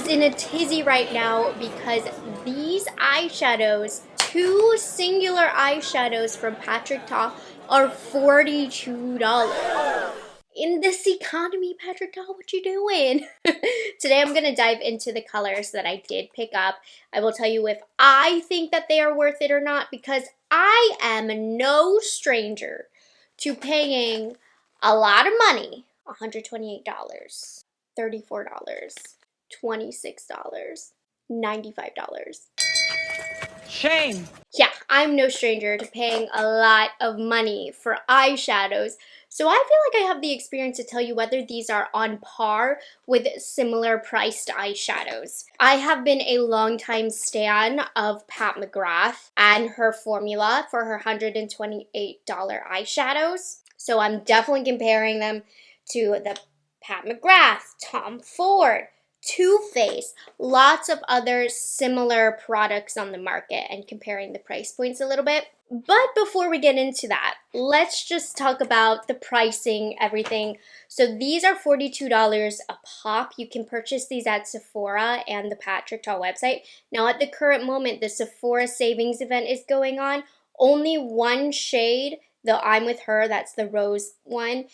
is in a tizzy right now because these eyeshadows, two singular eyeshadows from Patrick Ta, are $42. In this economy, Patrick Ta, what you doing? Today I'm going to dive into the colors that I did pick up. I will tell you if I think that they are worth it or not, because I am no stranger to paying a lot of money. $128, $34, $26, $95. Shame. Yeah, I'm no stranger to paying a lot of money for eyeshadows, so I feel like I have the experience to tell you whether these are on par with similar priced eyeshadows. I have been a longtime stan of Pat McGrath and her formula for her $128 eyeshadows, so I'm definitely comparing them to the Pat McGrath, Tom Ford, Too Faced, lots of other similar products on the market, and comparing the price points a little bit. But before we get into that, let's just talk about the pricing, everything. So these are $42 a pop. You can purchase these at Sephora and the Patrick Ta website. Now at the current moment, the Sephora savings event is going on. Only one shade, the I'm With Her, that's the rose one,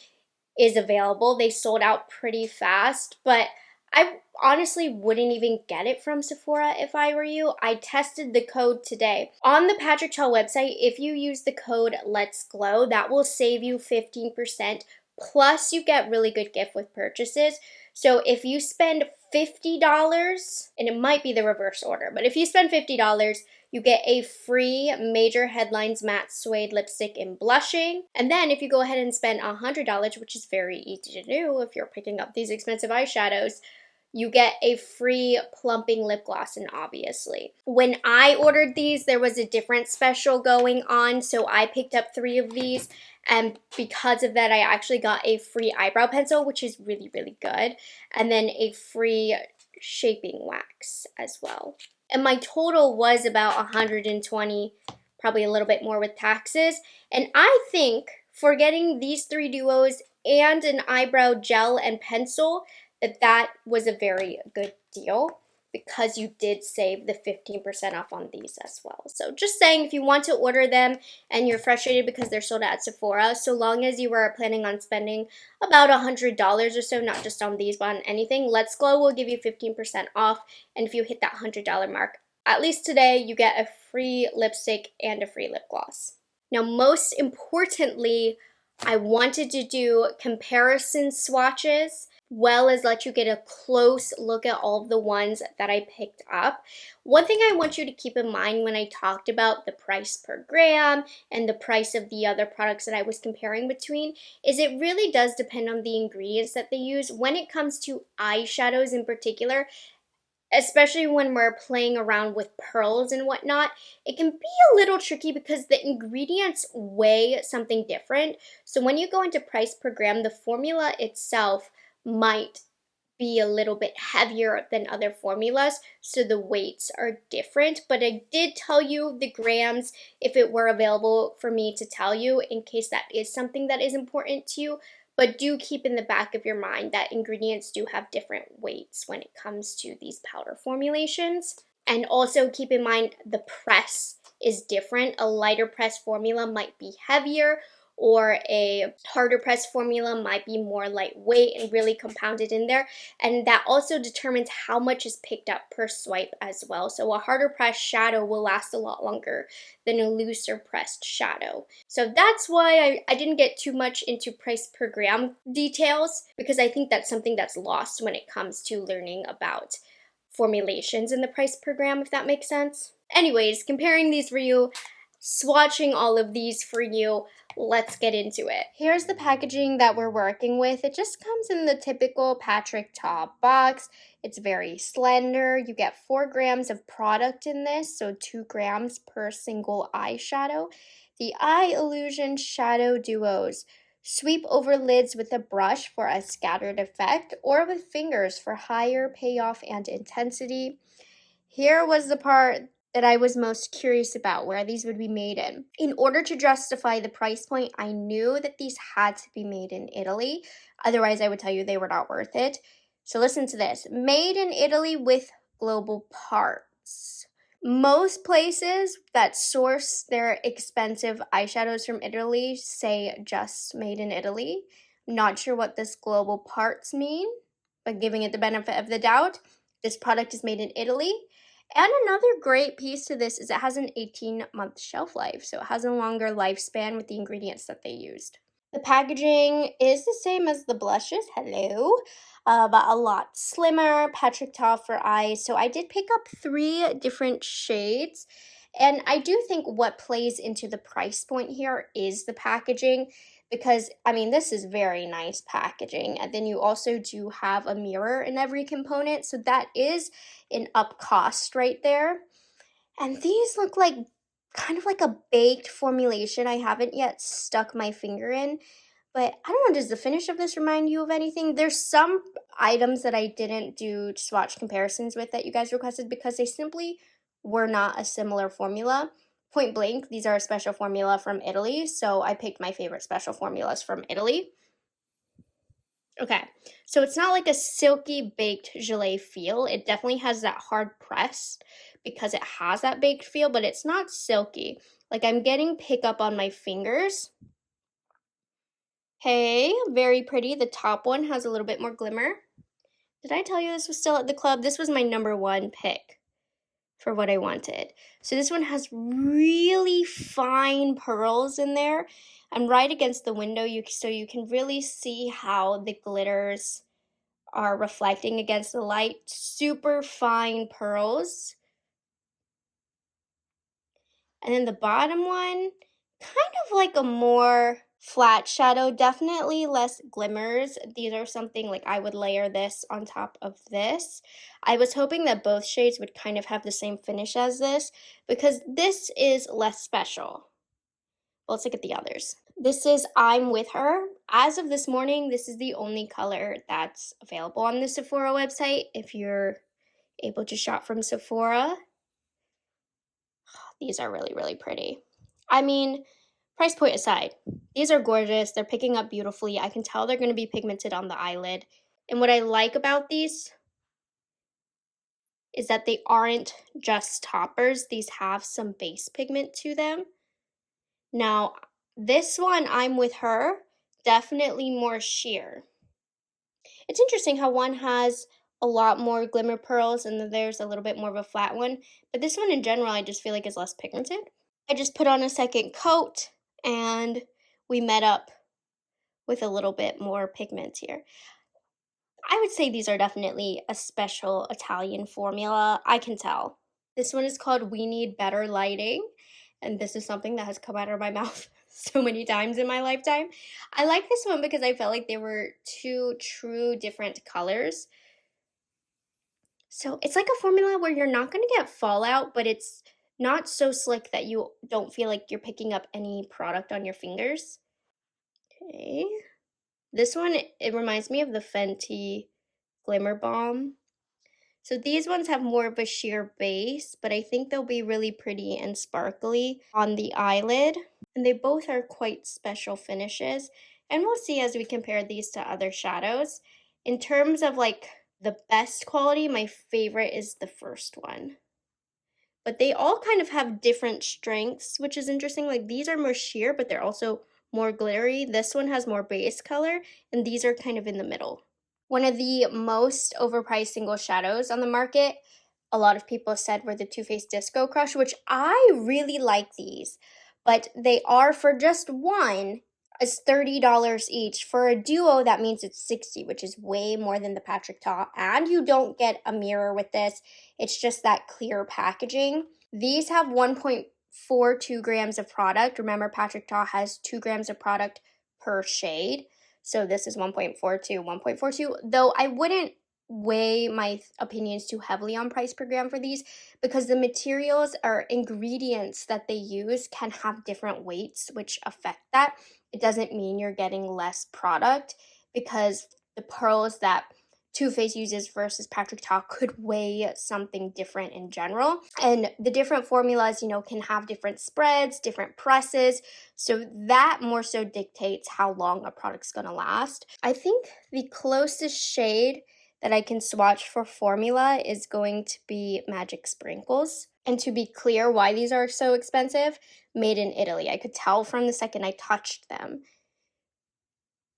is available. They sold out pretty fast, but I honestly wouldn't even get it from Sephora if I were you. I tested the code today. On the Patrick Ta website, if you use the code Let's Glow, that will save you 15%, plus you get really good gift with purchases. So if you spend $50, and it might be the reverse order, but if you spend $50, you get a free Major Headlines Matte Suede Lipstick in Blushing. And then if you go ahead and spend $100, which is very easy to do if you're picking up these expensive eyeshadows, you get a free plumping lip gloss and Obviously. When I ordered these, there was a different special going on, so I picked up 3 of these, and because of that, I actually got a free eyebrow pencil, which is really, really good, and then a free shaping wax as well. And my total was about $120, probably a little bit more with taxes, and I think for getting these 3 duos and an eyebrow gel and pencil, that was a very good deal because you did save the 15% off on these as well. So just saying, if you want to order them and you're frustrated because they're sold at Sephora, so long as you were planning on spending about $100 or so, not just on these but on anything, Let's Glow will give you 15% off. And if you hit that $100 mark, at least today, you get a free lipstick and a free lip gloss. Now, most importantly, I wanted to do comparison swatches, well as let you get a close look at all of the ones that I picked up. One thing I want you to keep in mind when I talked about the price per gram and the price of the other products that I was comparing between is it really does depend on the ingredients that they use. When it comes to eyeshadows in particular, especially when we're playing around with pearls and whatnot, it can be a little tricky because the ingredients weigh something different. So when you go into price per gram, the formula itself might be a little bit heavier than other formulas, so the weights are different. But I did tell you the grams if it were available for me to tell you, in case that is something that is important to you. But do keep in the back of your mind that ingredients do have different weights when it comes to these powder formulations. And also keep in mind the press is different. A lighter press formula might be heavier, or a harder press formula might be more lightweight and really compounded in there. And that also determines how much is picked up per swipe as well. So a harder pressed shadow will last a lot longer than a looser pressed shadow. So that's why I didn't get too much into price per gram details, because I think that's something that's lost when it comes to learning about formulations in the price per gram, if that makes sense. Anyways, comparing these for you, swatching all of these for you, let's get into it. Here's the packaging that we're working with. It just comes in the typical Patrick Ta box. It's very slender. You get 4 grams of product in this, so 2 grams per single eyeshadow. The Eye Illusion Shadow Duos. Sweep over lids with a brush for a scattered effect, or with fingers for higher payoff and intensity. Here was the part that I was most curious about, where these would be made in. In order to justify the price point, I knew that these had to be made in Italy. Otherwise, I would tell you they were not worth it. So listen to this. Made in Italy with global parts. Most places that source their expensive eyeshadows from Italy say just made in Italy. Not sure what this global parts mean, but giving it the benefit of the doubt, this product is made in Italy. And another great piece to this is it has an 18-month shelf life, so it has a longer lifespan with the ingredients that they used. The packaging is the same as the blushes, hello, but a lot slimmer, Patrick Ta for eyes. So I did pick up 3 different shades, and I do think what plays into the price point here is the packaging, because, I mean, this is very nice packaging, and then you also do have a mirror in every component, so that is an up cost right there. And these look like kind of like a baked formulation I haven't yet stuck my finger in. But I don't know, does the finish of this remind you of anything? There's some items that I didn't do swatch comparisons with that you guys requested because they simply were not a similar formula. Point blank, these are a special formula from Italy, so I picked my favorite special formulas from Italy. Okay, so it's not like a silky baked gelée feel. It definitely has that hard press because it has that baked feel, but it's not silky. Like, I'm getting pickup on my fingers. Hey, very pretty. The top one has a little bit more glimmer. Did I tell you this was still at the club? This was my #1 pick for what I wanted. So this one has really fine pearls in there, and right against the window, so you can really see how the glitters are reflecting against the light. Super fine pearls. And then the bottom one, kind of like a more flat shadow, definitely less glimmers. These are something like I would layer this on top of this. I was hoping that both shades would kind of have the same finish as this because this is less special. Well, let's look at the others. This is I'm With Her. As of this morning, this is the only color that's available on the Sephora website if you're able to shop from Sephora. These are really, really pretty. I mean, price point aside, these are gorgeous. They're picking up beautifully. I can tell they're going to be pigmented on the eyelid. And what I like about these is that they aren't just toppers. These have some base pigment to them. Now, this one, I'm With Her, definitely more sheer. It's interesting how one has a lot more glimmer pearls and then there's a little bit more of a flat one. But this one in general, I just feel like is less pigmented. I just put on a second coat and we met up with a little bit more pigment here. I would say these are definitely a special Italian formula. I can tell. This one is called We Need Better Lighting, and this is something that has come out of my mouth so many times in my lifetime. I like this one because I felt like they were 2 true different colors. So it's like a formula where you're not going to get fallout, but it's not so slick that you don't feel like you're picking up any product on your fingers. Okay. This one, it reminds me of the Fenty Glimmer Balm. So these ones have more of a sheer base, but I think they'll be really pretty and sparkly on the eyelid. And they both are quite special finishes. And we'll see as we compare these to other shadows. In terms of like the best quality, my favorite is the first one. But they all kind of have different strengths, which is interesting. Like these are more sheer, but they're also more glittery. This one has more base color, and these are kind of in the middle. One of the most overpriced single shadows on the market, a lot of people said were the Too Faced Disco Crush, which I really like these, but they are for just one is $30 each. For a duo, that means it's $60, which is way more than the Patrick Ta. And you don't get a mirror with this. It's just that clear packaging. These have 1.42 grams of product. Remember, Patrick Ta has 2 grams of product per shade. So this is 1.42, 1.42. Though I wouldn't weigh my opinions too heavily on price per gram for these because the materials or ingredients that they use can have different weights which affect that. It doesn't mean you're getting less product because the pearls that Too Faced uses versus Patrick Ta could weigh something different in general. And the different formulas, can have different spreads, different presses. So that more so dictates how long a product's gonna last. I think the closest shade that I can swatch for formula is going to be Magic Sprinkles. And to be clear why these are so expensive, made in Italy. I could tell from the second I touched them.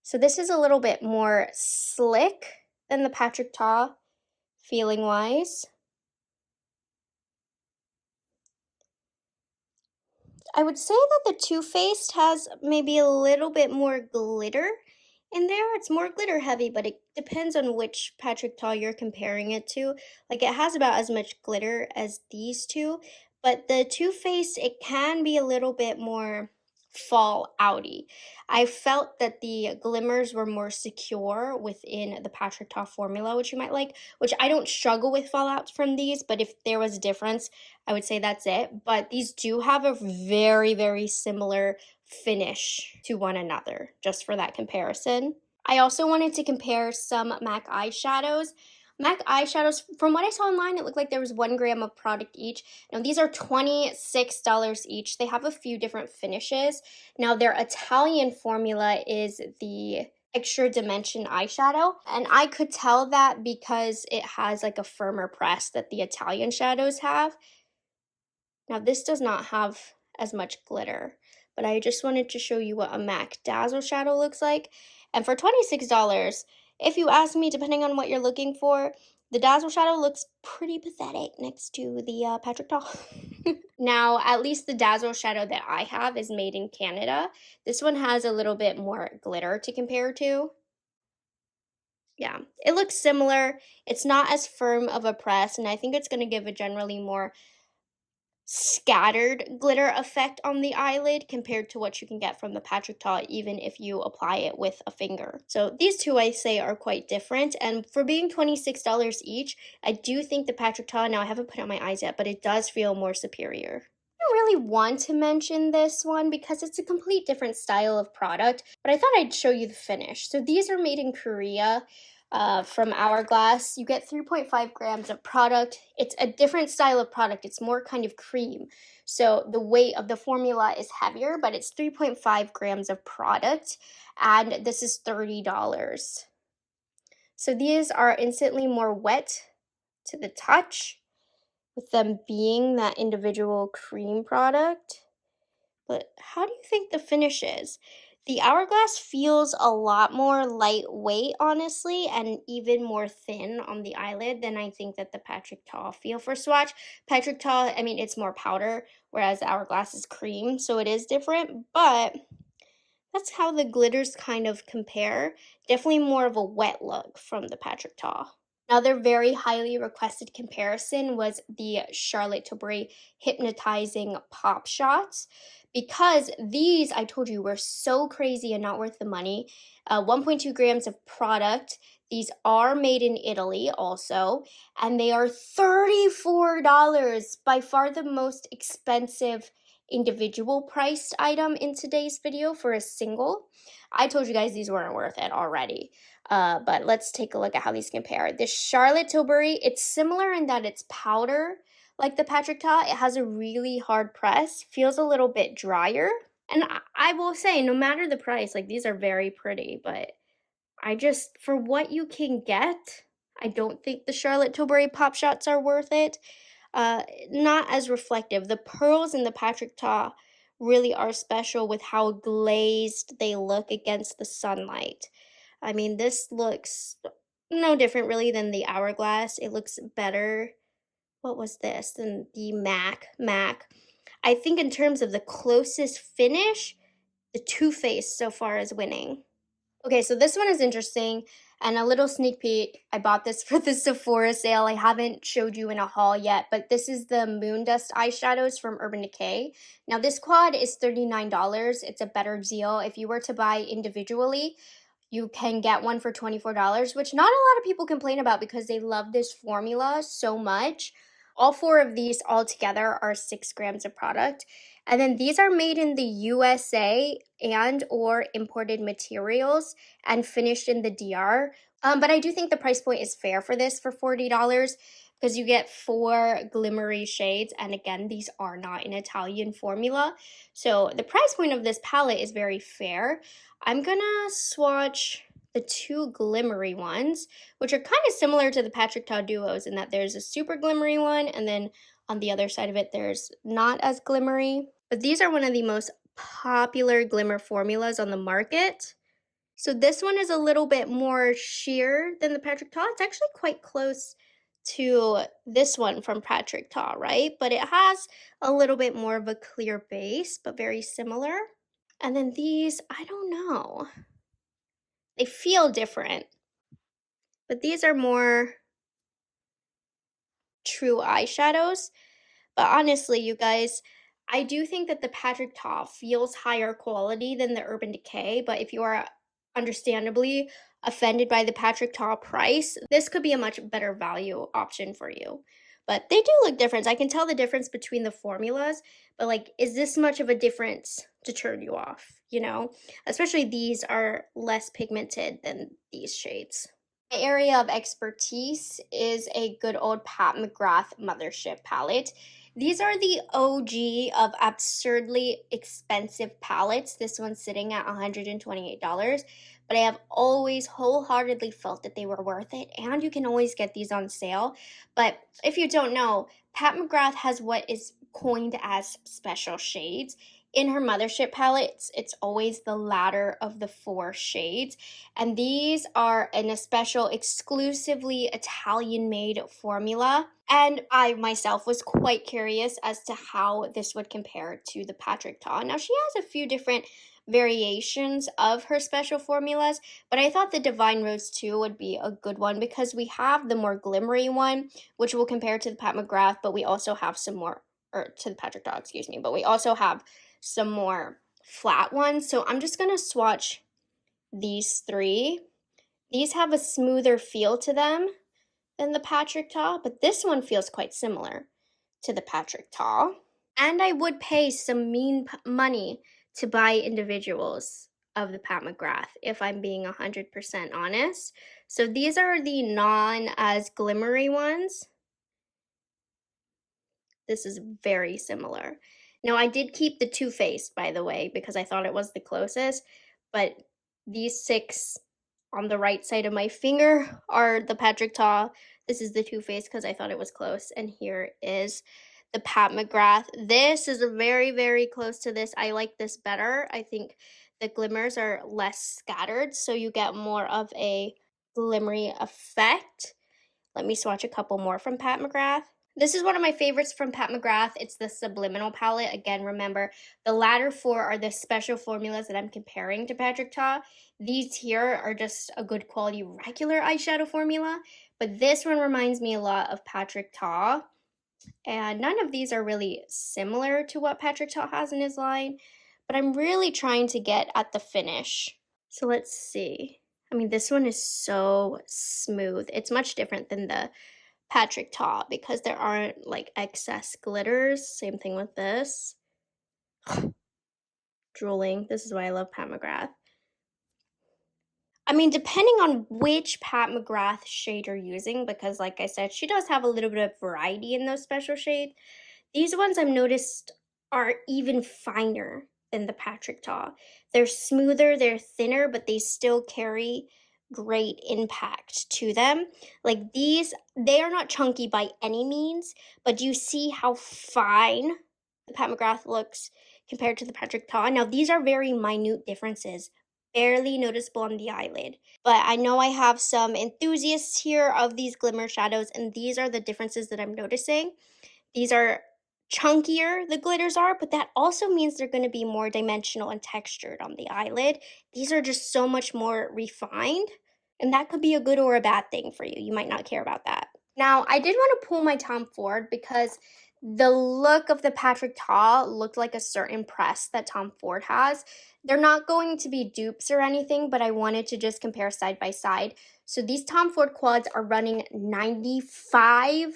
So this is a little bit more slick than the Patrick Ta, feeling-wise. I would say that the Too Faced has maybe a little bit more glitter in there. It's more glitter heavy, but it depends on which Patrick Ta you're comparing it to. Like, it has about as much glitter as these two, but the Too Faced, it can be a little bit more fall outy. I felt that the glimmers were more secure within the Patrick Ta formula, which you might like, which I don't struggle with fallout from these, but if there was a difference, I would say that's it. But these do have a very, very similar finish to one another, just for that comparison. I also wanted to compare some MAC eyeshadows. MAC eyeshadows, from what I saw online, it looked like there was 1 gram of product each. Now, these are $26 each. They have a few different finishes. Now, their Italian formula is the Extra Dimension eyeshadow, and I could tell that because it has like a firmer press that the Italian shadows have. Now, this does not have as much glitter, but I just wanted to show you what a MAC Dazzle shadow looks like. And for $26, if you ask me, depending on what you're looking for, the Dazzle shadow looks pretty pathetic next to the Patrick Ta. Now, at least the Dazzle shadow that I have is made in Canada. This one has a little bit more glitter to compare to. Yeah, it looks similar. It's not as firm of a press, and I think it's going to give a generally more scattered glitter effect on the eyelid compared to what you can get from the Patrick Ta, even if you apply it with a finger. So these two, I say, are quite different, and for being $26 each, I do think the Patrick Ta, now I haven't put it on my eyes yet, but it does feel more superior. I don't really want to mention this one because it's a complete different style of product, but I thought I'd show you the finish. So these are made in Korea. From Hourglass. You get 3.5 grams of product. It's a different style of product. It's more kind of cream. So the weight of the formula is heavier, but it's 3.5 grams of product, and this is $30. So these are instantly more wet to the touch, with them being that individual cream product. But how do you think the finish is? The Hourglass feels a lot more lightweight, honestly, and even more thin on the eyelid than I think that the Patrick Ta feel for swatch. Patrick Ta, I mean, it's more powder, whereas the Hourglass is cream, so it is different, but that's how the glitters kind of compare. Definitely more of a wet look from the Patrick Ta. Another very highly requested comparison was the Charlotte Tilbury Hypnotizing Pop Shots, because these, I told you, were so crazy and not worth the money. 1.2 grams of product. These are made in Italy also, and they are $34, by far the most expensive individual priced item in today's video for a single. I told you guys these weren't worth it already. But let's take a look at how these compare. The Charlotte Tilbury, it's similar in that it's powder like the Patrick Ta. It has a really hard press, feels a little bit drier. And I will say, no matter the price, like these are very pretty, but I just, for what you can get, I don't think the Charlotte Tilbury Pop Shots are worth it. Not as reflective. The pearls in the Patrick Ta really are special with how glazed they look against the sunlight. I mean, this looks no different really than the Hourglass. It looks better. What was this? Than the MAC. I think in terms of the closest finish, the Too Faced so far is winning. Okay, so this one is interesting, and a little sneak peek. I bought this for the Sephora sale. I haven't showed you in a haul yet, but this is the Moon Dust eyeshadows from Urban Decay. Now, this quad is $39. It's a better deal. If you were to buy individually, you can get one for $24, which not a lot of people complain about because they love this formula so much. All 4 of these all together are 6 grams of product. And then these are made in the USA and or imported materials and finished in the DR. But I do think the price point is fair for this for $40 because you get 4 glimmery shades. And again, these are not an Italian formula. So the price point of this palette is very fair. I'm gonna swatch the two glimmery ones, which are kind of similar to the Patrick Ta duos in that there's a super glimmery one, and then on the other side of it, there's not as glimmery. But these are one of the most popular glimmer formulas on the market. So this one is a little bit more sheer than the Patrick Ta. It's actually quite close to this one from Patrick Ta, right? But it has a little bit more of a clear base, but very similar. And then these, I don't know. They feel different, but these are more true eyeshadows. But honestly, you guys, I do think that the Patrick Ta feels higher quality than the Urban Decay, but if you are understandably offended by the Patrick Ta price, this could be a much better value option for you. But they do look different. I can tell the difference between the formulas, but like, is this much of a difference to turn you off, you know? Especially these are less pigmented than these shades. My area of expertise is a good old Pat McGrath Mothership palette. These are the OG of absurdly expensive palettes. This one's sitting at $128, but I have always wholeheartedly felt that they were worth it, and you can always get these on sale. But if you don't know, Pat McGrath has what is coined as special shades. In her Mothership palettes, it's always the latter of the 4 shades, and these are in a special exclusively Italian-made formula. And I myself was quite curious as to how this would compare to the Patrick Ta. Now, she has a few different variations of her special formulas, but I thought the Divine Rose 2 would be a good one because we have the more glimmery one, which will compare to the Pat McGrath, but we also have some more, or to the Patrick Ta, excuse me, but we also have some more flat ones. So I'm just going to swatch these 3. These have a smoother feel to them than the Patrick Ta, but this one feels quite similar to the Patrick Ta. And I would pay some mean money to buy individuals of the Pat McGrath, if I'm being 100% honest. So these are the non-as glimmery ones. This is very similar. Now, I did keep the Too Faced, by the way, because I thought it was the closest, but these 6 on the right side of my finger are the Patrick Ta. This is the Too Faced because I thought it was close, and here is the Pat McGrath. This is very, very close to this. I like this better. I think the glimmers are less scattered, so you get more of a glimmery effect. Let me swatch a couple more from Pat McGrath. This is one of my favorites from Pat McGrath. It's the Subliminal palette. Again, remember, the latter 4 are the special formulas that I'm comparing to Patrick Ta. These here are just a good quality regular eyeshadow formula, but this one reminds me a lot of Patrick Ta. And none of these are really similar to what Patrick Ta has in his line, but I'm really trying to get at the finish. So let's see. I mean, this one is so smooth. It's much different than the Patrick Ta because there aren't like excess glitters. Same thing with this. Drooling. This is why I love Pat McGrath. I mean, depending on which Pat McGrath shade you're using, because like I said, she does have a little bit of variety in those special shades. These ones I've noticed are even finer than the Patrick Ta. They're smoother, they're thinner, but they still carry great impact to them. Like these, they are not chunky by any means, but do you see how fine the Pat McGrath looks compared to the Patrick Ta? Now, these are very minute differences, barely noticeable on the eyelid. But I know I have some enthusiasts here of these glimmer shadows, and these are the differences that I'm noticing. These are chunkier, the glitters are, but that also means they're going to be more dimensional and textured on the eyelid. These are just so much more refined, and that could be a good or a bad thing for you. You might not care about that. Now, I did want to pull my Tom Ford because the look of the Patrick Ta looked like a certain press that Tom Ford has. They're not going to be dupes or anything, but I wanted to just compare side by side. So these Tom Ford quads are running $95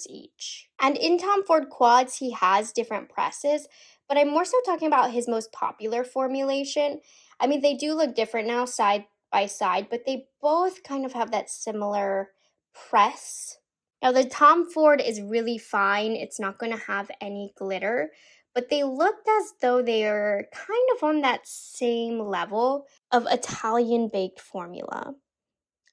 each. And in Tom Ford quads, he has different presses, but I'm more so talking about his most popular formulation. I mean, they do look different now side by side, but they both kind of have that similar press. Now, the Tom Ford is really fine. It's not going to have any glitter, but they looked as though they are kind of on that same level of Italian baked formula.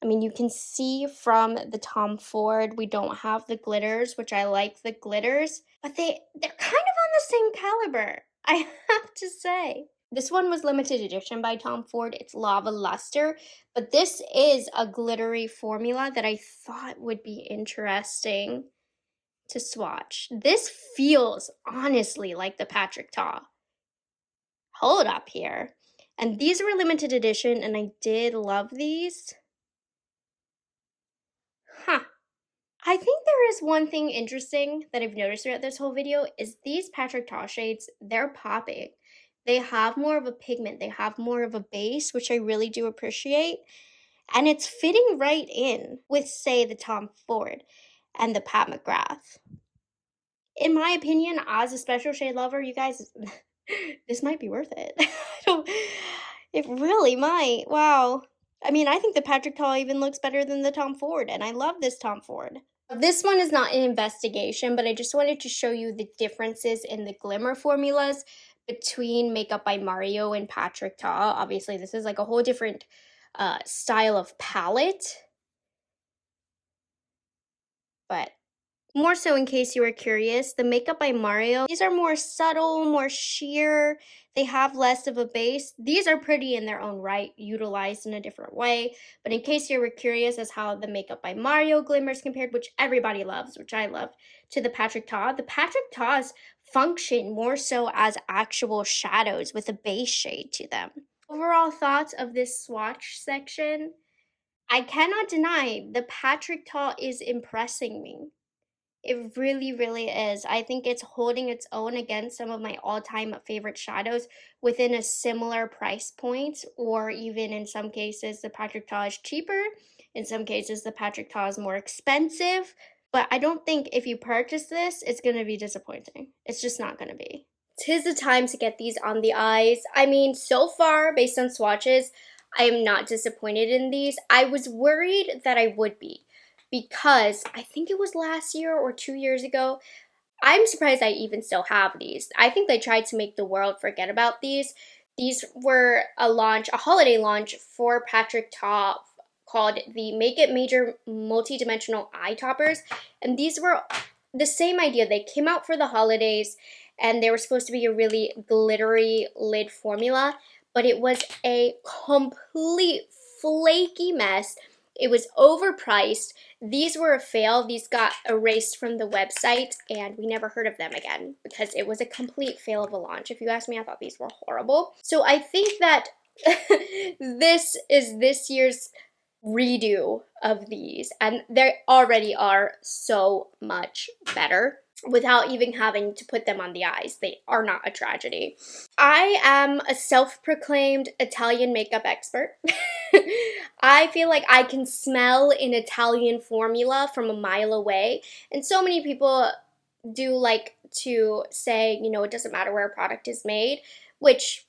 I mean, you can see from the Tom Ford, we don't have the glitters, which I like the glitters, but they're kind of on the same caliber, I have to say. This one was limited edition by Tom Ford. It's Lava Luster, but this is a glittery formula that I thought would be interesting to swatch. This feels honestly like the Patrick Ta. Hold up here. And these were limited edition, and I did love these. Huh. I think there is one thing interesting that I've noticed throughout this whole video is these Patrick Ta shades, they're popping. They have more of a pigment, they have more of a base, which I really do appreciate. And it's fitting right in with, say, the Tom Ford and the Pat McGrath. In my opinion, as a special shade lover, you guys, this might be worth it. It really might. Wow. I mean, I think the Patrick Ta even looks better than the Tom Ford, and I love this Tom Ford. This one is not an investigation, but I just wanted to show you the differences in the glimmer formulas between Makeup by Mario and Patrick Ta. Obviously, this is like a whole different style of palette. But more so in case you were curious, the Makeup by Mario, these are more subtle, more sheer. They have less of a base. These are pretty in their own right, utilized in a different way. But in case you were curious as how the Makeup by Mario glimmers compared, which everybody loves, which I love, to the Patrick Ta's function more so as actual shadows with a base shade to them. Overall thoughts of this swatch section, I cannot deny the Patrick Ta is impressing me. It really, really is. I think it's holding its own against some of my all-time favorite shadows within a similar price point, or even in some cases, the Patrick Ta is cheaper. In some cases, the Patrick Ta is more expensive. But I don't think if you purchase this, it's going to be disappointing. It's just not going to be. 'Tis the time to get these on the eyes. I mean, so far, based on swatches, I am not disappointed in these. I was worried that I would be, because I think it was last year or 2 years ago. I'm surprised I even still have these. I think they tried to make the world forget about these. These were a holiday launch for Patrick Ta called the Make It Major Multi-Dimensional Eye Toppers. And these were the same idea. They came out for the holidays and they were supposed to be a really glittery lid formula, but it was a complete flaky mess. It was overpriced. These were a fail. These got erased from the website, and we never heard of them again because it was a complete fail of a launch. If you ask me, I thought these were horrible. So I think that this is this year's redo of these, and they already are so much better without even having to put them on the eyes. They are not a tragedy. I am a self-proclaimed Italian makeup expert. I feel like I can smell an Italian formula from a mile away, and so many people do like to say, you know, it doesn't matter where a product is made, which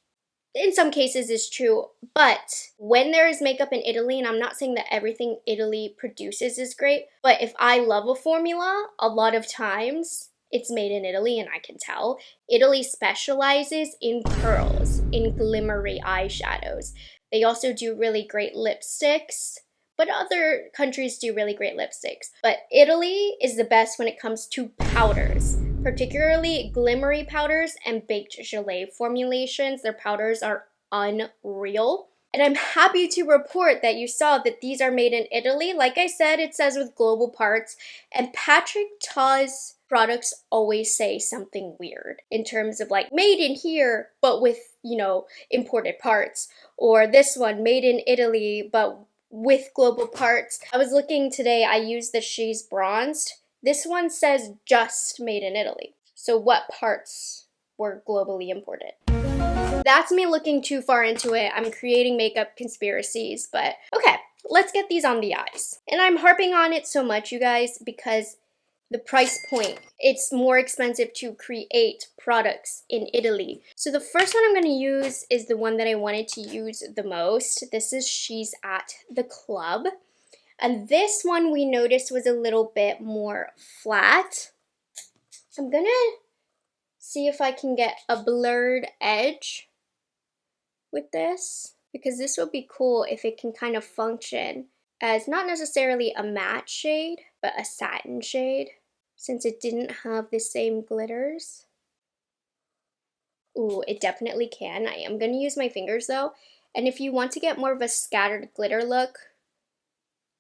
in some cases is true, but when there is makeup in Italy, and I'm not saying that everything Italy produces is great, but if I love a formula, a lot of times it's made in Italy, and I can tell. Italy specializes in pearls, in glimmery eyeshadows. They also do really great lipsticks, but other countries do really great lipsticks. But Italy is the best when it comes to powders, particularly glimmery powders and baked gelée formulations. Their powders are unreal. And I'm happy to report that you saw that these are made in Italy. Like I said, it says with global parts, and Patrick Ta's products always say something weird in terms of like made in here, but with, you know, imported parts, or this one made in Italy, but with global parts. I was looking today, I used the She's Bronzed. This one says just made in Italy. So what parts were globally imported? That's me looking too far into it. I'm creating makeup conspiracies, but okay, let's get these on the eyes. And I'm harping on it so much, you guys, because the price point, it's more expensive to create products in Italy. So the first one I'm going to use is the one that I wanted to use the most. This is She's at the Club. And this one we noticed was a little bit more flat. I'm gonna see if I can get a blurred edge with this, because this would be cool if it can kind of function as not necessarily a matte shade, but a satin shade, since it didn't have the same glitters. Ooh, it definitely can. I am going to use my fingers though. And if you want to get more of a scattered glitter look,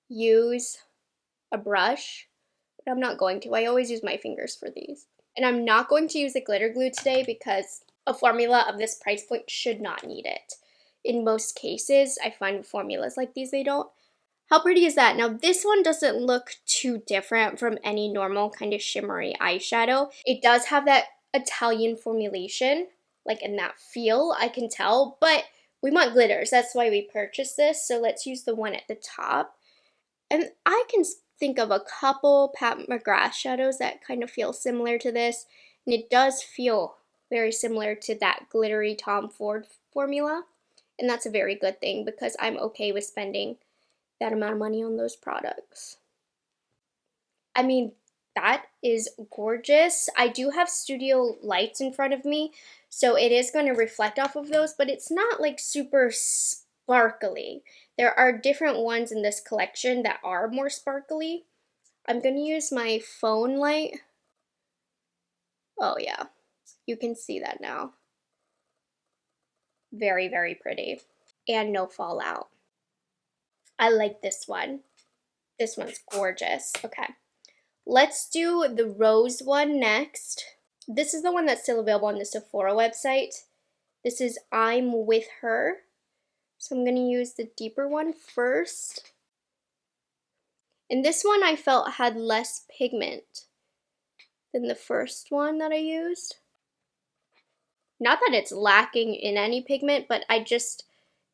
use a brush. But I'm not going to. I always use my fingers for these. And I'm not going to use the glitter glue today because a formula of this price point should not need it. In most cases, I find formulas like these, they don't. How pretty is that? Now, this one doesn't look too different from any normal kind of shimmery eyeshadow. It does have that Italian formulation, like in that feel, I can tell, but we want glitters. That's why we purchased this. So let's use the one at the top. And I can think of a couple Pat McGrath shadows that kind of feel similar to this. And it does feel very similar to that glittery Tom Ford formula. And that's a very good thing because I'm okay with spending that amount of money on those products. I mean, that is gorgeous. I do have studio lights in front of me, so it is going to reflect off of those, but it's not like super sparkly. There are different ones in this collection that are more sparkly. I'm going to use my phone light. Oh yeah, you can see that now. Very, very pretty. And no fallout. I like this one. This one's gorgeous. Okay. Let's do the rose one next. This is the one that's still available on the Sephora website. This is I'm With Her. So I'm going to use the deeper one first. And this one I felt had less pigment than the first one that I used. Not that it's lacking in any pigment, but I just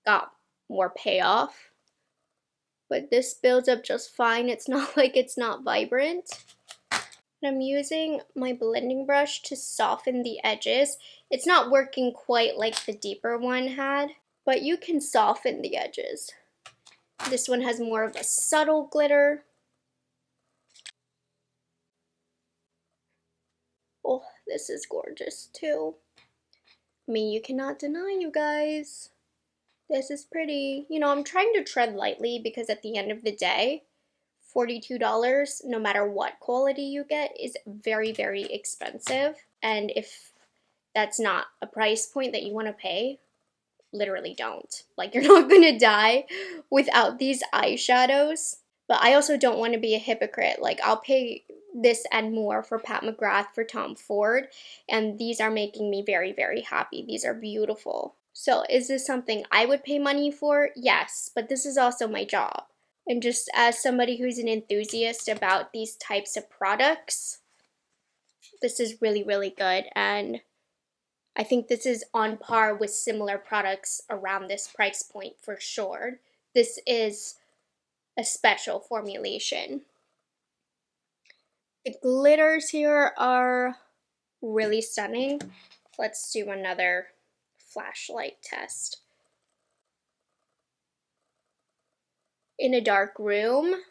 got more payoff. But this builds up just fine. It's not like it's not vibrant. I'm using my blending brush to soften the edges. It's not working quite like the deeper one had, but you can soften the edges. This one has more of a subtle glitter. Oh, this is gorgeous too. I mean, you cannot deny, you guys. This is pretty. You know, I'm trying to tread lightly because at the end of the day, $42, no matter what quality you get, is very, very expensive. And if that's not a price point that you want to pay, literally don't. Like, you're not gonna die without these eyeshadows. But I also don't want to be a hypocrite. Like, I'll pay this and more for Pat McGrath, for Tom Ford, and these are making me very, very happy. These are beautiful. So is this something I would pay money for? Yes, but this is also my job. And just as somebody who's an enthusiast about these types of products, this is really, really good. And I think this is on par with similar products around this price point for sure. This is a special formulation. The glitters here are really stunning. Let's do another flashlight test. In a dark room,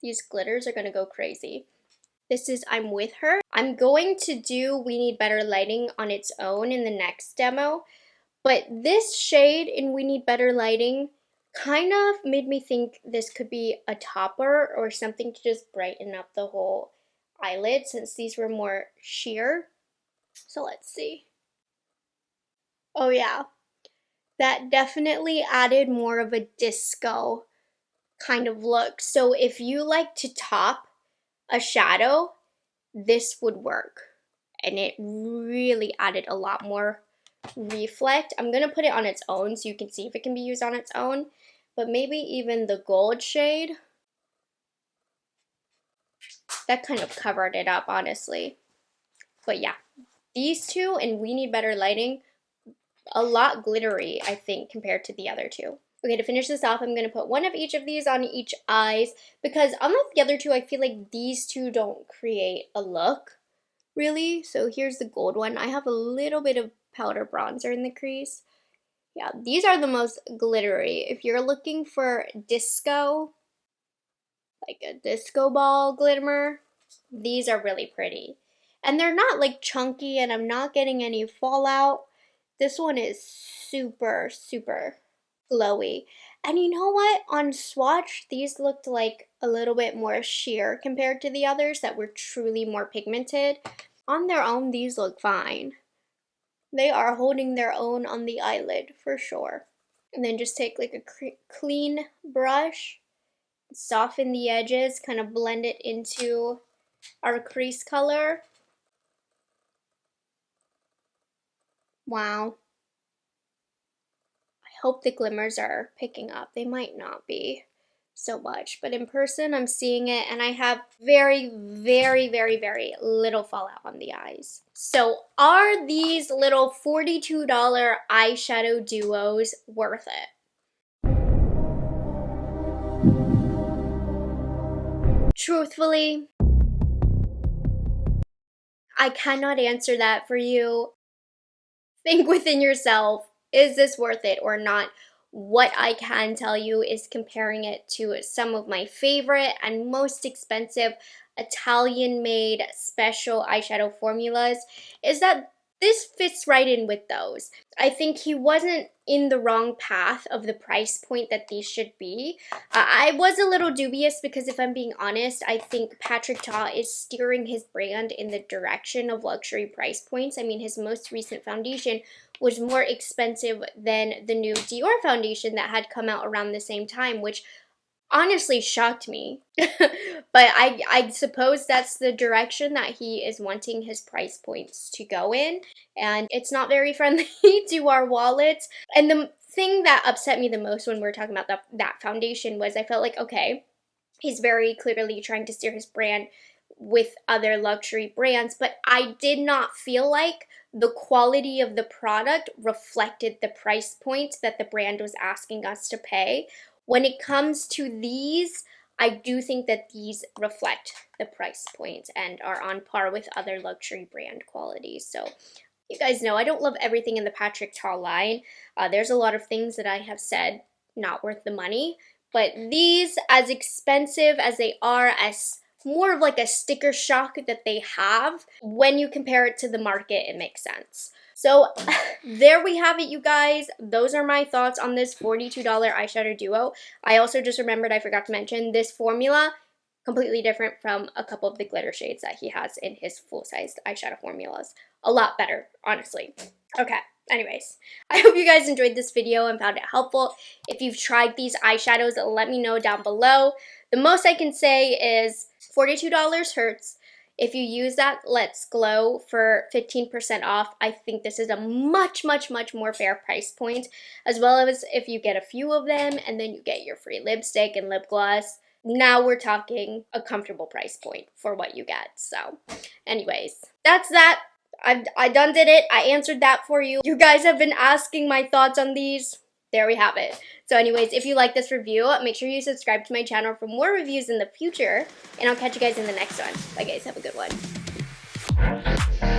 these glitters are going to go crazy. This is I'm With Her. I'm going to do We Need Better Lighting on its own in the next demo, but this shade in We Need Better Lighting kind of made me think this could be a topper or something to just brighten up the whole eyelid since these were more sheer. So let's see. Oh yeah, that definitely added more of a disco kind of look. So if you like to top a shadow, this would work. And it really added a lot more reflect. I'm going to put it on its own so you can see if it can be used on its own. But maybe even the gold shade, that kind of covered it up, honestly. But yeah, these two and We Need Better Lighting, a lot glittery, I think, compared to the other two. Okay, to finish this off, I'm going to put one of each of these on each eyes because unlike the other two, I feel like these two don't create a look, really. So here's the gold one. I have a little bit of powder bronzer in the crease. Yeah, these are the most glittery. If you're looking for disco, like a disco ball glimmer, these are really pretty. And they're not like chunky and I'm not getting any fallout. This one is super, super glowy. And you know what? On swatch, these looked like a little bit more sheer compared to the others that were truly more pigmented. On their own, these look fine. They are holding their own on the eyelid for sure. And then just take like a clean brush, soften the edges, kind of blend it into our crease color. Wow. I hope the glimmers are picking up. They might not be so much, but in person I'm seeing it and I have very, very, very, very little fallout on the eyes. So are these little $42 eyeshadow duos worth it? Truthfully, I cannot answer that for you. Think within yourself, is this worth it or not? What I can tell you is comparing it to some of my favorite and most expensive Italian-made special eyeshadow formulas is that this fits right in with those. I think he wasn't in the wrong path of the price point that these should be. I was a little dubious because if I'm being honest, I think Patrick Ta is steering his brand in the direction of luxury price points. I mean, his most recent foundation was more expensive than the new Dior foundation that had come out around the same time, which honestly shocked me. But I suppose that's the direction that he is wanting his price points to go in, and it's not very friendly to our wallets. And the thing that upset me the most when we were talking about that foundation was I felt like, okay, he's very clearly trying to steer his brand with other luxury brands, but I did not feel like the quality of the product reflected the price points that the brand was asking us to pay. When it comes to these, I do think that these reflect the price points and are on par with other luxury brand qualities. So you guys know I don't love everything in the Patrick Ta line. There's a lot of things that I have said not worth the money, but these, as expensive as they are, as more of like a sticker shock that they have, when you compare it to the market, it makes sense. So there we have it, you guys. Those are my thoughts on this $42 eyeshadow duo. I also just remembered I forgot to mention this formula, completely different from a couple of the glitter shades that he has in his full-sized eyeshadow formulas. A lot better, honestly. Okay, anyways, I hope you guys enjoyed this video and found it helpful. If you've tried these eyeshadows, let me know down below. The most I can say is $42 hurts. If you use that Let's Glow for 15% off, I think this is a much, much, much more fair price point, as well as if you get a few of them and then you get your free lipstick and lip gloss. Now we're talking a comfortable price point for what you get. So anyways, that's that. I done did it. I answered that for you. You guys have been asking my thoughts on these. There we have it. So anyways, if you like this review, make sure you subscribe to my channel for more reviews in the future, and I'll catch you guys in the next one. Bye guys, have a good one.